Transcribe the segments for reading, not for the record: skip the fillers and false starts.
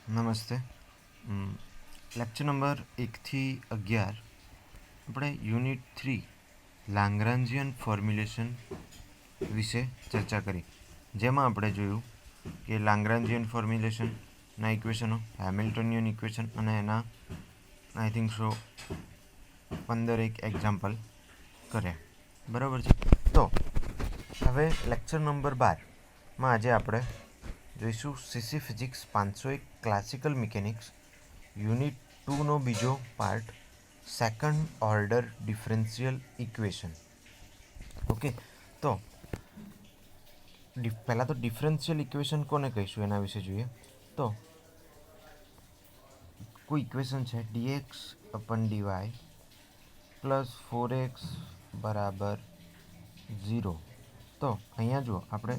નમસ્તે. Lecture number 1થી 11 આપણે unit 3 લાંગ્રાન્જિયન formulation વિશે ચર્ચા કરી, જેમાં આપણે જોયું કે લાંગ્રાન્જિયન ફોર્મ્યુલેશનના ઇક્વેશનો, હેમિલ્ટોનિયન ઇક્વેશન અને એના આઈ થિંક સો 15 એક્ઝામ્પલ કર્યા. બરાબર છે. તો હવે લેક્ચર નંબર 12માં આજે આપણે જોઈશું CC physics 501 classical mechanics unit 2નો બીજો part, second order differential equation. Okay, તો પહેલાં તો ડિફરન્શિયલ ઇક્વેશન કોને કહીશું એના વિશે જોઈએ. તો કોઈ ઇક્વેશન છે dx અપન dy પ્લસ 4x બરાબર 0. તો અહીંયા જુઓ, આપણે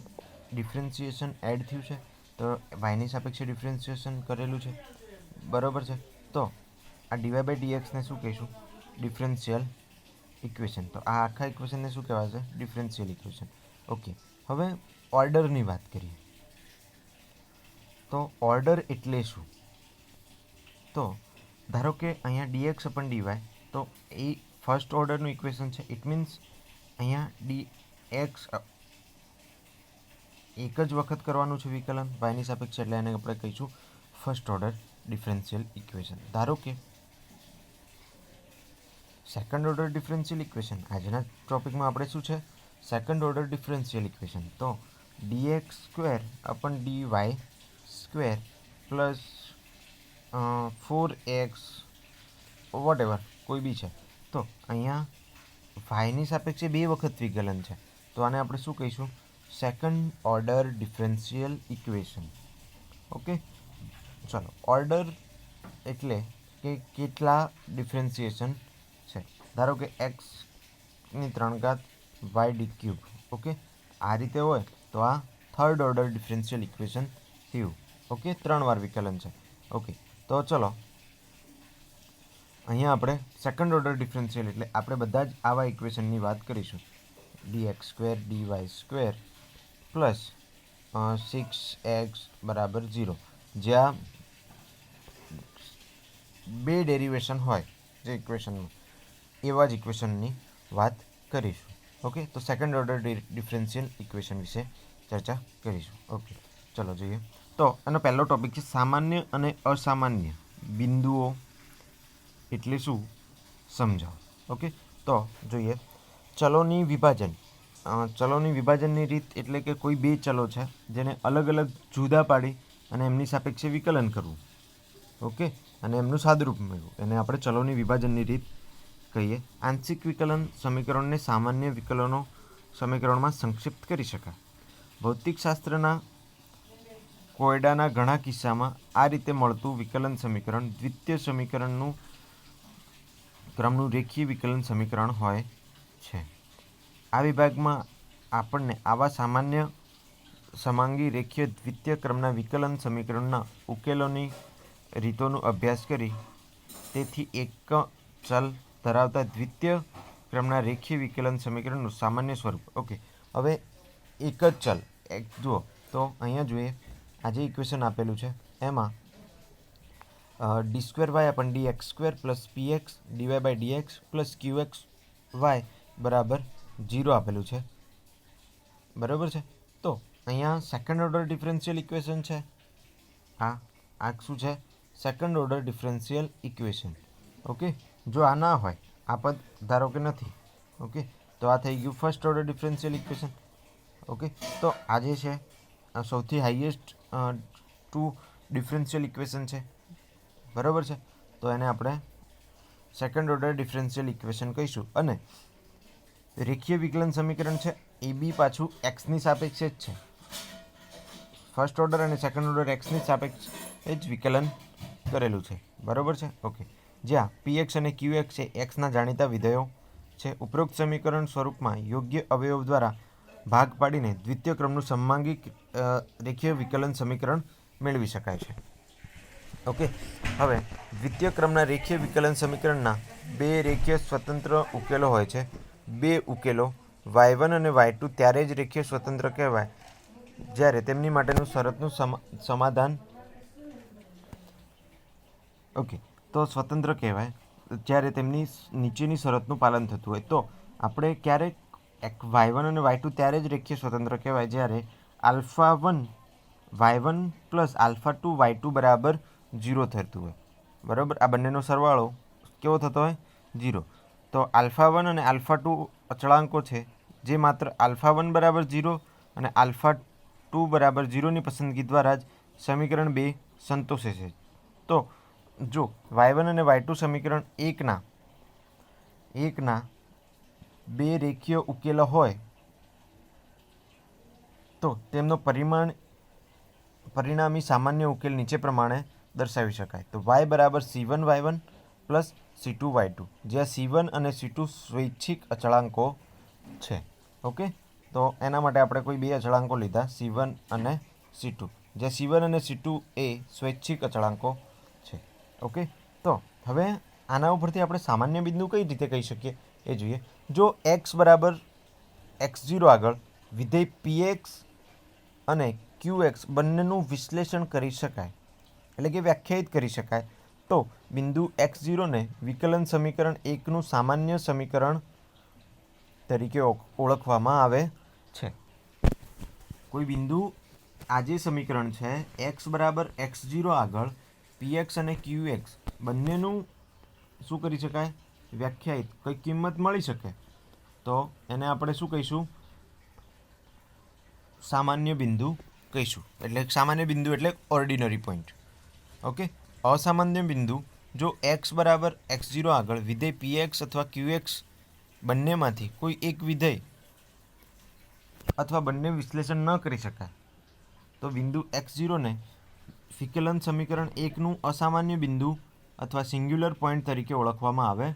ડિફરન્શિએશન એડ થયું છે, તો વાયની સાપેક્ષે ડિફરન્શિએશન કરેલું છે. બરાબર છે. તો આ ડીવાય બાય ડીએક્સને શું કહીશું? Differential equation. તો આ આખા ઇક્વેશનને શું કહેવાશે? Differential equation. ઓકે, હવે ઓર્ડરની વાત કરીએ. તો ઓર્ડર એટલે શું? તો ધારો કે અહીંયા ડીએક્સ અપન ડીવાય, તો એ ફર્સ્ટ ઓર્ડરનું ઇક્વેશન છે. ઇટ મીન્સ અહીંયા ડીએક્સ એક જ વખત કરવાનું છે વિકલન વાયની સાપેક્ષે, એટલે એને આપણે કહીશું ફર્સ્ટ ઓર્ડર ડિફરન્શિયલ ઇક્વેશન. ધારો કે સેકન્ડ ઓર્ડર ડિફરન્શિયલ ઇક્વેશન, આજના ટોપિકમાં આપણે શું છે? Second order differential equation. તો dx square upon dy square plus 4x whatever કોઈ બી છે. તો અહીંયા વાયની સાપેક્ષે બે વખત વિકલન છે, તો આને આપણે શું કહીશું? Second order differential equation. Okay, ચલો. ઓર્ડર એટલે કે કેટલા ડિફરન્શિએશન છે. ધારો કે એક્સની 3 ઘાત વાય ડી ક્યુબ. ઓકે, આ રીતે હોય તો આ થર્ડ ઓર્ડર ડિફરન્શિયલ ઇક્વેશન થયું. ઓકે, 3 વાર વિકલન છે. ઓકે, તો ચલો અહીંયા આપણે સેકન્ડ ઓર્ડર ડિફરન્શિયલ એટલે આપણે બધા જ આવા ઇક્વેશનની વાત કરીશું. D X square D Y square plus 6x બરાબર 0, જ્યાં બે ડેરિવેશન હોય જે ઇક્વેશનમાં, એવા જ ઇક્વેશનની વાત કરીશું. ઓકે, તો સેકન્ડ ઓર્ડર ડિફરન્શિયલ ઇક્વેશન વિશે ચર્ચા કરીશું. ઓકે, ચલો જોઈએ. તો એનો પહેલો ટોપિક છે સામાન્ય અને અસામાન્ય બિંદુઓ એટલે શું, સમજાવો. ઓકે, તો જોઈએ. ચલોની વિભાજન. ચલોની વિભાજનની રીત એટલે કે કોઈ બે ચલો છે જેને અલગ અલગ જુદા પાડી અને એમની સાપેક્ષે વિકલન કરવું. ઓકે, અને એમનું સાદરૂપ મેળવવું, એને આપણે ચલોની વિભાજનની રીત કહીએ. આંશિક વિકલન સમીકરણને સામાન્ય વિકલનો સમીકરણમાં સંક્ષિપ્ત કરી શકાય. ભૌતિકશાસ્ત્રના કોયડાના ઘણા કિસ્સામાં આ રીતે મળતું વિકલન સમીકરણ દ્વિતીય સમીકરણનું ક્રમનું રેખીય વિકલન સમીકરણ હોય છે. આ વિભાગમાં આપણને આવા સામાન્ય સમાંગી રેખીય દ્વિતીય ક્રમના વિકલન સમીકરણના ઉકેલોની રીતોનો અભ્યાસ કરી તેથી એક ચલ ધરાવતા દ્વિતીય ક્રમના રેખીય વિકલન સમીકરણનું સામાન્ય સ્વરૂપ. ઓકે, હવે એક જ ચલ જુઓ, તો અહીંયા જોઈએ, આ જે ઇક્વેશન આપેલું છે એમાં d square y upon d x square plus p x dy by d x plus q x y બરાબર 0 આપેલું છે. બરાબર છે. તો અહીંયા સેકન્ડ ઓર્ડર ડિફરન્શિયલ ઇક્વેશન છે. આ શું છે? Second order differential equation. Okay, જો આ ના હોય, આ પદ ધારો કે નથી, ઓકે, તો આ થઈ ગયું first order differential equation. Okay, તો આ જે છે આ સૌથી હાઈએસ્ટ 2 ડિફરન્શિયલ ઇક્વેશન છે. બરાબર છે. તો એને આપણે સેકન્ડ ઓર્ડર ડિફરન્શિયલ ઇક્વેશન કહીશું. અને રેખીય વિકલન સમીકરણ છે એ બી પાછું એક્સની સાપેક્ષે જ છે. ફર્સ્ટ ઓર્ડર અને સેકન્ડ ઓર્ડર એક્સની સાપેક્ષે જ વિકલન કરેલું છે. બરાબર છે. ઓકે, જ્યાં પી એક્સ અને ક્યુ એક્સ એ એક્સના જાણીતા વિધેયો છે. ઉપરોક્ત સમીકરણ સ્વરૂપમાં યોગ્ય અવયવ દ્વારા ભાગ પાડીને દ્વિતીય ક્રમનું સમમાંગી રેખીય વિકલન સમીકરણ મેળવી શકાય છે. ઓકે, હવે દ્વિતીય ક્રમના રેખીય વિકલન સમીકરણના બે રેખીય સ્વતંત્ર ઉકેલો હોય છે. બે ઉકેલો y1 અને y2 ત્યારે જ રેખીય સ્વતંત્ર કહેવાય જ્યારે તેમની માટેનું શરતનું સમાધાન ઓકે, તો સ્વતંત્ર કહેવાય જ્યારે તેમની નીચેની શરતનું પાલન થતું હોય. તો આપણે ક્યારેક y1 અને y2 ત્યારે જ રેખીય સ્વતંત્ર કહેવાય જ્યારે α1 y1 પ્લસ α2 y2 બરાબર 0 થતું હોય. બરાબર, આ બંનેનો સરવાળો કેવો થતો હોય? 0. તો α1 અને α2 અચળાંકો છે જે માત્ર α1 બરાબર 0 અને α2 બરાબર 0ની પસંદગી દ્વારા જ સમીકરણ 2 સંતોષે છે. તો જો y1 અને y2 સમીકરણ એકના બે રેખીય ઉકેલો હોય તો તેમનો પરિણામી સામાન્ય ઉકેલ નીચે પ્રમાણે દર્શાવી શકાય. તો y બરાબર c1 y1 plus c2 y2, જ્યાં c1 અને c2 સ્વૈચ્છિક અચળાંકો છે. ઓકે, તો એના માટે આપણે કોઈ બે અચળાંકો લીધા c1 અને c2, જ્યાં c1 અને c2 એ સ્વૈચ્છિક અચળાંકો છે. ઓકે, તો હવે આના ઉપરથી આપણે સામાન્ય બિંદુ કઈ રીતે કહી શકીએ એ જોઈએ. જો x બરાબર x0 આગળ વિધેય px અને qx બંનેનું વિશ્લેષણ કરી શકાય, એટલે કે વ્યાખ્યાયિત કરી શકાય, તો બિંદુ x0ને વિકલન સમીકરણ 1નું સામાન્ય સમીકરણ તરીકે ઓળખવામાં આવે છે. કોઈ બિંદુ આ જે સમીકરણ છે x બરાબર x0 આગળ px અને qx બંનેનું શું કરી શકાય? વ્યાખ્યાયિત કોઈ કિંમત મળી શકે, તો એને આપણે શું કહીશું? સામાન્ય બિંદુ કહીશું. એટલે સામાન્ય બિંદુ એટલે ઓર્ડિનરી પોઈન્ટ. ઓકે, અસામાન્ય બિંદુ જો x બરાબર x0 આગળ વિધેય px અથવા qx બંનેમાંથી કોઈ એક વિધેય અથવા બંને વિશ્લેષણ ન કરી શકાય તો બિંદુ x0ને વિકલન સમીકરણ 1નું અસામાન્ય બિંદુ અથવા સિંગ્યુલર પોઈન્ટ તરીકે ઓળખવામાં આવે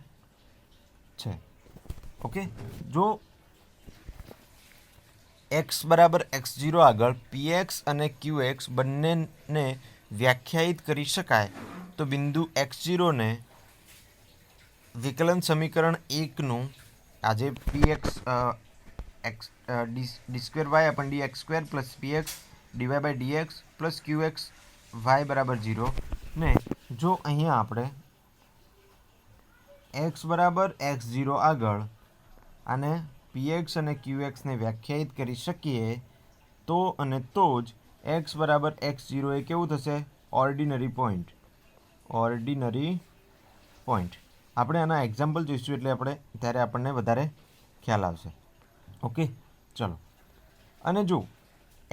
છે. ઓકે, જો x બરાબર x0 આગળ px અને qx બંનેને વ્યાખ્યાયિત કરી શકાય તો બિંદુ x0ને વિકલન સમીકરણ 1નું આજે px d2y/dx² plus px dy/dx plus qx y બરાબર 0 ને જો અહીંયા આપણે x બરાબર x0 આગળ અને px અને qxને વ્યાખ્યાયિત કરી શકીએ તો અને તો જ x બરાબર x0 એ કેવું થશે? Ordinary point. આપણે આના એક્ઝામ્પલ જોઈશું એટલે ત્યારે આપણને વધારે ખ્યાલ આવશે. ઓકે, ચલો. અને જો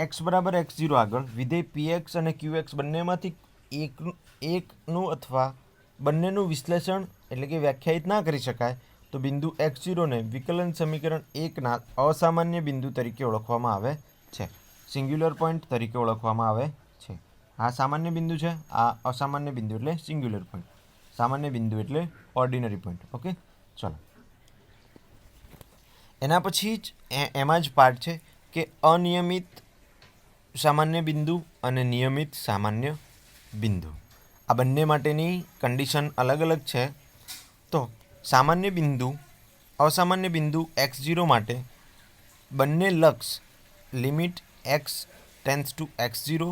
x બરાબર x0 આગળ વિધેય px અને qx બંનેમાંથી એકનું અથવા બંનેનું વિશ્લેષણ એટલે કે વ્યાખ્યાયિત ના કરી શકાય તો બિંદુ x0ને વિકલન સમીકરણ 1ના અસામાન્ય બિંદુ તરીકે ઓળખવામાં આવે છે, સિંગ્યુલર પોઈન્ટ તરીકે ઓળખવામાં આવે છે. આ સામાન્ય બિંદુ છે, આ અસામાન્ય બિંદુ એટલે સિંગ્યુલર પોઈન્ટ, સામાન્ય બિંદુ એટલે ઓર્ડિનરી પોઈન્ટ. ઓકે, ચલો. એના પછી જ એમાં જ પાર્ટ છે કે અનિયમિત સામાન્ય બિંદુ અને નિયમિત સામાન્ય બિંદુ. આ બંને માટેની કન્ડિશન અલગ અલગ છે. તો સામાન્ય બિંદુ અસામાન્ય બિંદુ x0 માટે બંને લક્ષ limit x tends to x0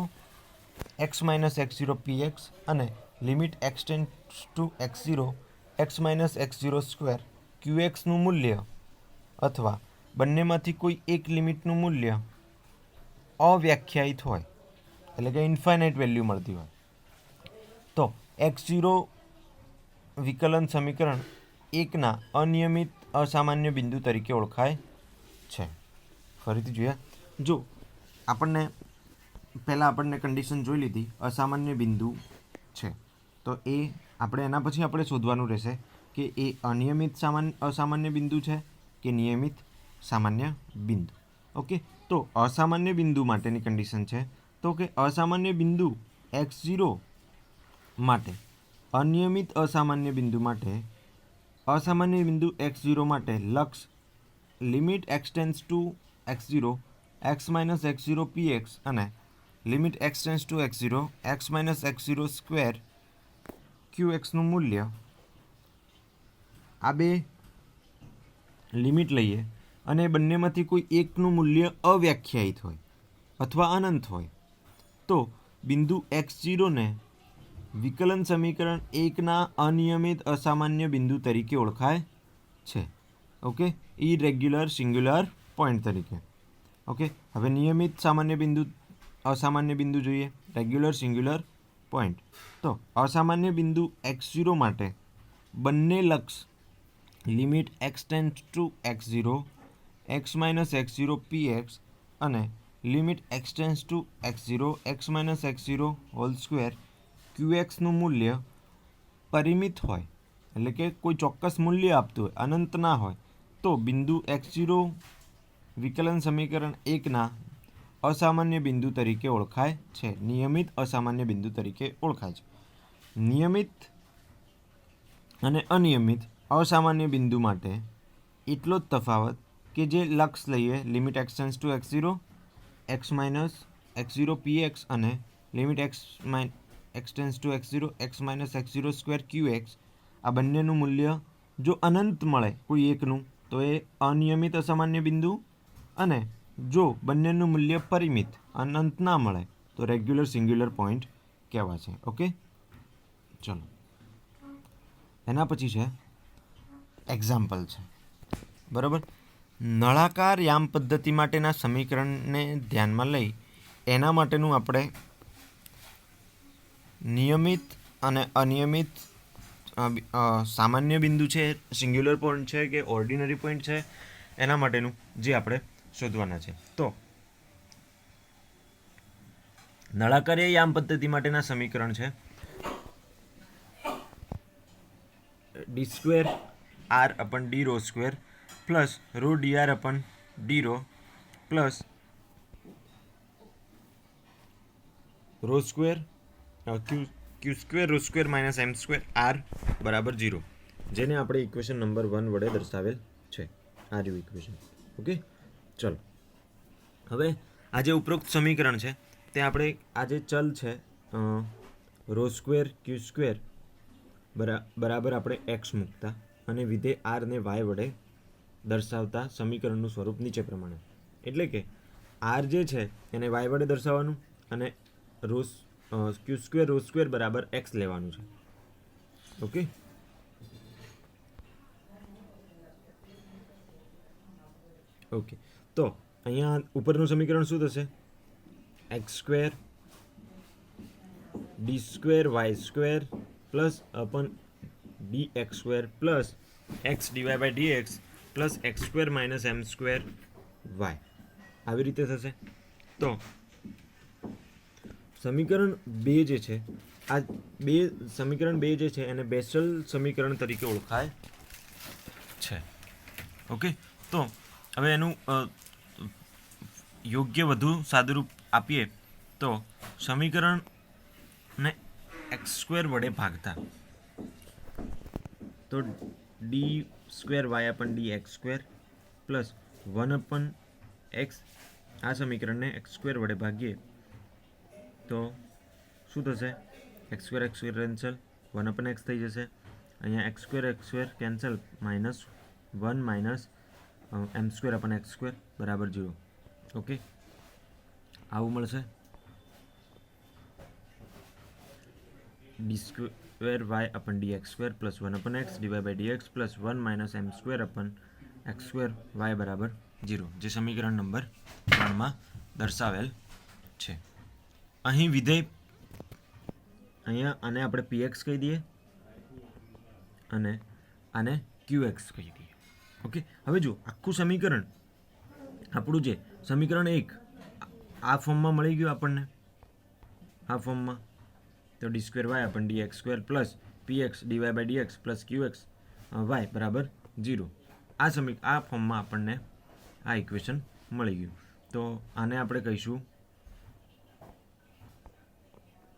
x - x0 px અને limit x tends to x0 x - x0² qxનું મૂલ્ય અથવા બંનેમાંથી કોઈ એક લિમિટનું મૂલ્ય અવ્યાખ્યાયિત હોય, એટલે કે ઇન્ફાઇનાઇટ વેલ્યુ મળતી હોય તો x0 વિકલન સમીકરણ 1ના અનિયમિત અસામાન્ય બિંદુ તરીકે ઓળખાય છે. ફરીથી જોઈએ, જો આપણને કન્ડિશન જોઈ લીધી અસામાન્ય બિંદુ છે તો એ એના પછી આપણે શોધવાનું રહેશે કે એ અનિયમિત અસામાન્ય બિંદુ છે કે નિયમિત સામાન્ય બિંદુ. ઓકે, તો અસામાન્ય બિંદુ માટેની કન્ડિશન છે તો કે અસામાન્ય બિંદુ x0 માટે અનિયમિત અસામાન્ય બિંદુ માટે અસામાન્ય બિંદુ x0 માટે લક્ષ limit x tends to x0 x - x0 px અને limit x tends to x0 x - x0² qxનું મૂલ્ય, આ બે લિમિટ લઈએ અને બંનેમાંથી કોઈ એકનું મૂલ્ય અવ્યાખ્યાયિત હોય અથવા અનંત હોય તો બિંદુ x0ને વિકલન સમીકરણ 1ના અનિયમિત અસામાન્ય બિંદુ તરીકે ઓળખાય છે. ઓકે, ઇરેગ્યુલર સિંગ્યુલર પોઈન્ટ તરીકે. ઓકે, હવે નિયમિત સામાન્ય બિંદુ, અસામાન્ય બિંદુ જોઈએ, રેગ્યુલર સિંગ્યુલર પોઈન્ટ. તો અસામાન્ય બિંદુ x0 માટે બંને લક્ષ limit x tend to x0 x minus x0 px અને limit x tend to x0 x minus x0 whole square qxનું મૂલ્ય પરિમિત હોય, એટલે કે કોઈ ચોક્કસ મૂલ્ય આપતું હોય, અનંત ના હોય, તો બિંદુ x0 વિકલન સમીકરણ 1ના અસામાન્ય બિંદુ તરીકે ઓળખાય છે. નિયમિત અસામાન્ય બિંદુ તરીકે ઓળખાય છે. નિયમિત અને અનિયમિત અસામાન્ય બિંદુ માટે એટલો જ તફાવત કે જે લક્ષ લઈએ limit x tends to x0 x minus x0 px અને limit x tends to x0 x minus x0 square qx, આ બંનેનું મૂલ્ય જો અનંત મળે કોઈ એકનું તો એ અનિયમિત અસામાન્ય બિંદુ, અને જો બંનેનું મૂલ્ય પરિમિત અનંત ના મળે તો રેગ્યુલર સિંગ્યુલર પોઈન્ટ કહેવાશે. ઓકે, ચલો એના પછી છે એક્ઝામ્પલ છે, બરાબર. નળાકાર યામ પદ્ધતિ માટેના સમીકરણને ધ્યાનમાં લઈ એના માટેનું આપણે નિયમિત અને અનિયમિત સામાન્ય બિંદુ છે, સિંગ્યુલર પોઈન્ટ છે કે ઓર્ડિનરી પોઈન્ટ છે, એના માટેનું જે આપણે શોધવાના છે. તો નળાકારીય યામ પદ્ધતિ માટેના સમીકરણ છે d square r upon d rho square plus rho d r upon d rho plus rho square q square rho square minus m square r બરાબર 0, જેને આપણે ઇક્વેશન નંબર 1 વડે દર્શાવેલ છે. આ રહ્યું ઇક્વેશન. ઓકે, ચલો હવે આ જે ઉપરોક્ત સમીકરણ છે તે આપણે આ જે ચલ છે રો સ્ક્વેર ક્યુ સ્ક્વેર બરાબર આપણે એક્સ મૂકતા અને વિધેય આર ને વાય વડે દર્શાવતા સમીકરણનું સ્વરૂપ નીચે પ્રમાણે, એટલે કે આર જે છે એને વાય વડે દર્શાવવાનું અને ક્યુ સ્ક્વેર રો સ્ક્વેર બરાબર એક્સ લેવાનું છે. ઓકે, ઓકે, તો અહીંયા ઉપરનું સમીકરણ શું થશે? X square d square y square plus upon d x square plus x dy by d x plus x square minus m square y, આવી રીતે થશે. તો સમીકરણ 2 જે છે, આ સમીકરણ 2 જે છે એને બેસેલ સમીકરણ તરીકે ઓળખાય છે. ઓકે, તો હવે એનું યોગ્ય વધુ સાદુરૂપ આપીએ તો સમીકરણને એક્સ સ્ક્વેર વડે ભાગતા તો d square y upon d x square plus 1 upon x, આ સમીકરણને એક્સ સ્ક્વેર વડે ભાગીએ તો શું થશે? X square cancel, 1 upon x થઈ જશે. અહીંયા x square cancel, minus 1 minus m square upon x square બરાબર 0. ઓકે, આવું મળશે. D square y upon d x square plus 1 upon x dy by d x plus 1 minus m square upon x square Y બરાબર 0, જે સમીકરણ number 3માં દર્શાવેલ છે. અહીં વિધેય, અહીંયા આને આપણે px કહી દઈએ અને આને qx કહી દઈએ. ઓકે, હવે જો આખું સમીકરણ આપણું જે સમીકરણ 1 આ ફોર્મમાં મળી ગયું આપણને, આ ફોર્મમાં, તો d square y upon d x square plus px dy by dx plus qx y બરાબર 0, આ ફોર્મમાં આપણને આ ઇક્વેશન મળી ગયું. તો આને આપણે કહીશું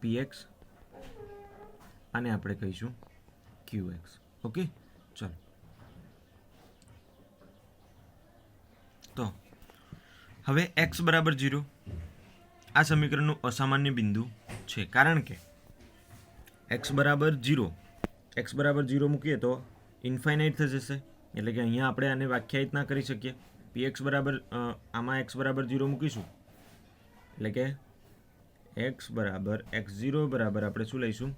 px, આને આપણે કહીશું qx. ઓકે, ચલો તો હવે x બરાબર 0 આ સમીકરણનું અસામાન્ય બિંદુ છે, કારણ કે x બરાબર 0 મૂકીએ તો ઇન્ફાઇનાઇટ થઈ જશે, એટલે કે અહીંયા આપણે આને વ્યાખ્યાયિત ના કરી શકીએ. px બરાબર આમાં x બરાબર 0 મૂકીશું એટલે કે x બરાબર x0 બરાબર આપણે શું લઈશું?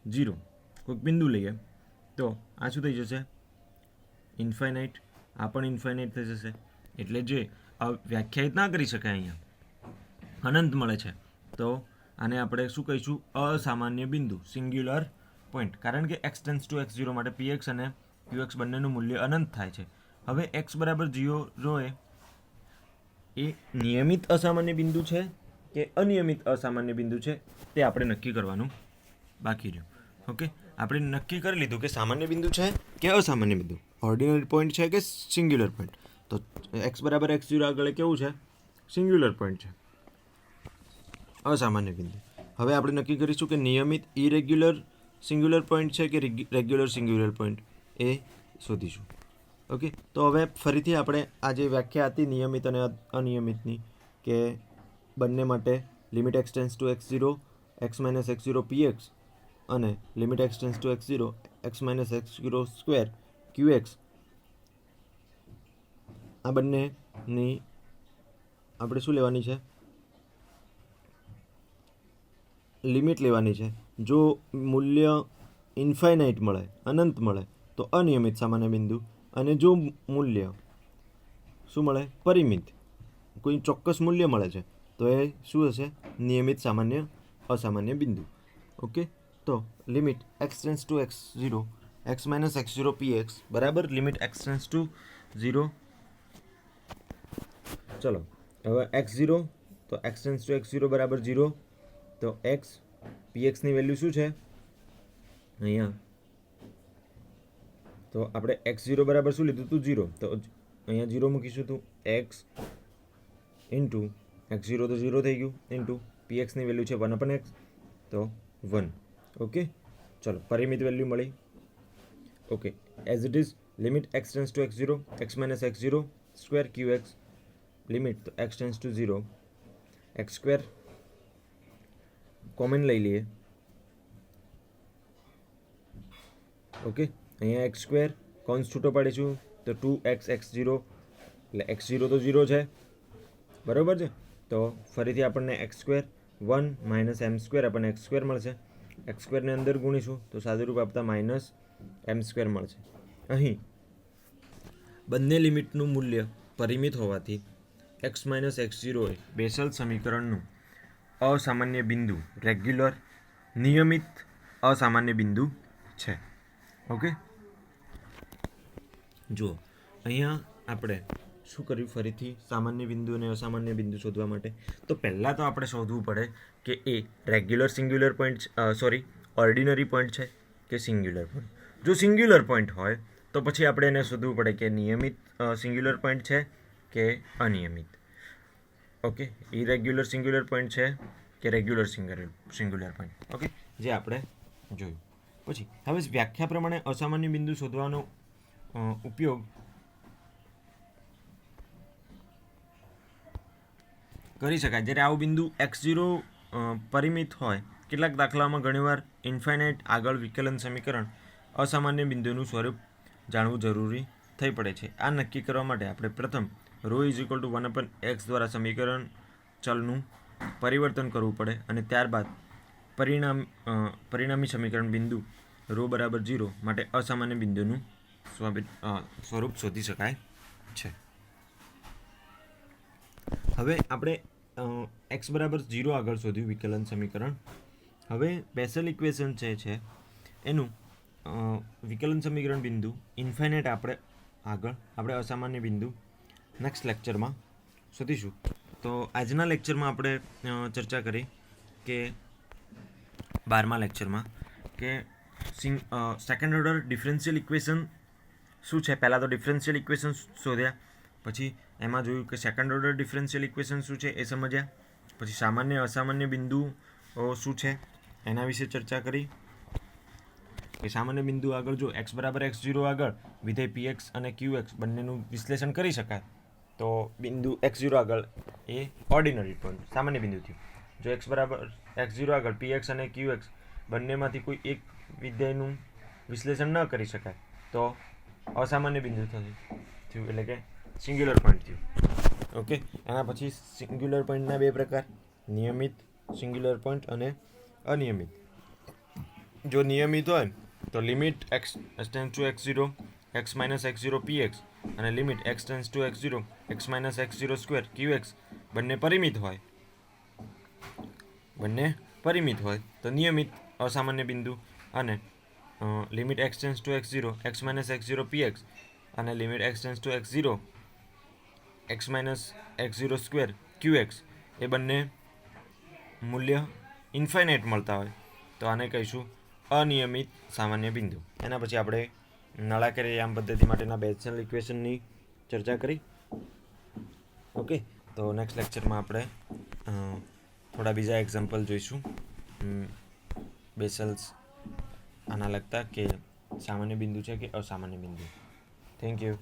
0 કોઈક બિંદુ લઈએ તો આ શું થઈ જશે? ઇન્ફાઇનાઇટ. આ પણ ઇન્ફાઇનાઇટ થઈ જશે. એટલે જે વ્યાખ્યાયિત ના કરી શકાય અહીંયા અનંત મળે છે તો આને આપણે શું કહીશું? અસામાન્ય બિંદુ, સિંગ્યુલર પોઈન્ટ. કારણ કે x ટેન્ડ્સ ટુ x0 માટે px અને qx બંનેનું મૂલ્ય અનંત થાય છે. હવે x બરાબર 0 એ નિયમિત અસામાન્ય બિંદુ છે કે અનિયમિત અસામાન્ય બિંદુ છે તે આપણે નક્કી કરવાનું બાકી રહ્યું. ઓકે, આપણે નક્કી કરી લીધું કે સામાન્ય બિંદુ છે કે અસામાન્ય બિંદુ, ઓર્ડિનરી પોઈન્ટ છે કે સિંગ્યુલર પોઈન્ટ. તો x બરાબર x0 આગળ કેવું છે? સિંગ્યુલર પોઈન્ટ છે, અસામાન્ય બિંદુ. હવે આપણે નક્કી કરીશું કે નિયમિત ઇરેગ્યુલર સિંગ્યુલર પોઈન્ટ છે કે રેગ્યુલર સિંગ્યુલર પોઈન્ટ, એ શોધીશું. ઓકે, તો હવે ફરીથી આપણે આ જે વ્યાખ્યા હતી નિયમિત અને અનિયમિતની, કે બંને માટે limit x tends to x0 x - x0 px અને limit x tends to x0 x - x0 square qx, આ બંનેની આપણે શું લેવાની છે? લિમિટ લેવાની છે. જો મૂલ્ય ઇન્ફાઇનાઇટ મળે, અનંત મળે તો અનિયમિત સામાન્ય બિંદુ, અને જો મૂલ્ય શું મળે? પરિમિત, કોઈ ચોક્કસ મૂલ્ય મળે છે તો એ શું હશે? નિયમિત સામાન્ય અસામાન્ય બિંદુ. ઓકે, તો limit x tends to x0 x - x0 px બરાબર લિમિટ x ટેન્ડ્સ ટુ 0. ચલો, હવે x0 તો x ટેન્ડ્સ ટુ x0 બરાબર 0. તો x pxની વેલ્યુ શું છે અહીંયા? તો આપણે x0 બરાબર શું લીધું હતું? 0. તો અહીંયા 0 મૂકીશું તો x ઇન્ટુ x0 તો 0 થઈ ગયું, ઇન્ટુ pxની વેલ્યુ છે 1/x તો 1. ઓકે, ચલો પરિમિત વેલ્યુ મળી. Okay, as it is limit x tends to x0 x - x0 square qx limit તો x tends to 0 x square common લઈ લઈએ. ઓકે, અહીંયા x સ્ક્વેર કોન્સ છૂટો પાડીશું તો 2x x0, એટલે x0 તો 0 છે, બરાબર છે. તો ફરીથી આપણને x સ્ક્વેર 1 - m સ્ક્વેર આપણને x સ્ક્વેર મળશે. x સ્ક્વેરને અંદર ગુણીશું તો સાદુરૂપ આપતા -m સ્ક્વેર મળશે. અહીં બંને લિમિટનું મૂલ્ય પરિમિત હોવાથી x - x0 એ બેસેલ સમીકરણનું અસામાન્ય બિંદુ, રેગ્યુલર નિયમિત અસામાન્ય બિંદુ છે. ઓકે, જુઓ અહીંયા આપણે શું કર્યું? ફરીથી સામાન્ય બિંદુ અને અસામાન્ય બિંદુ શોધવા માટે તો પહેલાં તો આપણે શોધવું પડે કે એ regular singular point, ordinary point છે કે સિંગ્યુલર પોઈન્ટ. જો સિંગ્યુલર પોઈન્ટ હોય તો પછી આપણે એને શોધવું પડે કે નિયમિત સિંગ્યુલર પોઈન્ટ છે કે અનિયમિત. ઓકે, ઇરેગ્યુલર સિંગ્યુલર પોઈન્ટ છે કે રેગ્યુલર સિંગ્યુલર પોઈન્ટ. ઓકે, જે આપણે જોયું. પછી હવે વ્યાખ્યા પ્રમાણે અસામાન્ય બિંદુ શોધવાનો ઉપયોગ કરી શકાય જ્યારે આવું બિંદુ x0 પરિમિત હોય. કેટલાક દાખલામાં ઘણીવાર ઇન્ફાઇનાઇટ આગળ વિકલન સમીકરણ અસામાન્ય બિંદુનું સ્વરૂપ જાણવું જરૂરી થઈ પડે છે. આ નક્કી કરવા માટે આપણે પ્રથમ ρ = 1/x દ્વારા સમીકરણ ચલનું પરિવર્તન કરવું પડે અને ત્યારબાદ પરિણામી સમીકરણ બિંદુ ρ બરાબર 0 માટે અસામાન્ય બિંદુનું સ્વરૂપ શોધી શકાય છે. હવે આપણે x બરાબર 0 આગળ શોધ્યું વિકલન સમીકરણ. હવે બેસેલ ઇક્વેશન છે એનું વિકલન સમીકરણ બિંદુ ઇન્ફાઇનાઇટ આપણે અસામાન્ય બિંદુ નેક્સ્ટ લેક્ચરમાં શોધીશું. તો આજના લેક્ચરમાં આપણે ચર્ચા કરી કે 12મા લેક્ચરમાં કે સેકન્ડ ઓર્ડર ડિફરન્શિયલ ઇક્વેશન શું છે. પહેલાં તો ડિફરન્શિયલ ઇક્વેશન શોધ્યા, પછી એમાં જોયું કે સેકન્ડ ઓર્ડર ડિફરન્શિયલ ઇક્વેશન શું છે એ સમજ્યા, પછી સામાન્ય અસામાન્ય બિંદુ શું છે એના વિશે ચર્ચા કરી કે સામાન્ય બિંદુ આગળ જો x બરાબર x0 આગળ વિધેય px અને qx બંનેનું વિશ્લેષણ કરી શકાય તો બિંદુ x0 આગળ એ ઓર્ડિનરી પોઈન્ટ સામાન્ય બિંદુ થયું. જો x બરાબર x0 આગળ px અને qx બંનેમાંથી કોઈ એક વિધેયનું વિશ્લેષણ ન કરી શકાય તો અસામાન્ય બિંદુ થયું, એટલે કે સિંગ્યુલર પોઈન્ટ થયું. ઓકે, એના પછી સિંગ્યુલર પોઈન્ટના બે પ્રકાર, નિયમિત સિંગ્યુલર પોઈન્ટ અને અનિયમિત. જો નિયમિત હોય તો limit x tense two x0 x minus x0 px અને limit x tense two x0 x minus x0 square qx બંને પરિમિત હોય તો નિયમિત અસામાન્ય બિંદુ અને limit x tense two x0 x minus x0 px અને limit x tense two x0 x minus x0 square qx એ બંને મૂલ્ય ઇન્ફાઇનાઇટ મળતા હોય તો આને કહીશું અનિયમિત સામાન્ય બિંદુ. એના પછી આપણે નળાકારી યામ પદ્ધતિ માટેના બેસેલ ઇક્વેશનની ચર્ચા કરી. ઓકે, તો નેક્સ્ટ લેક્ચરમાં આપણે થોડા બીજા એક્ઝામ્પલ જોઈશું બેસેલ્સ આના લગતા કે સામાન્ય બિંદુ છે કે અસામાન્ય બિંદુ. Thank you.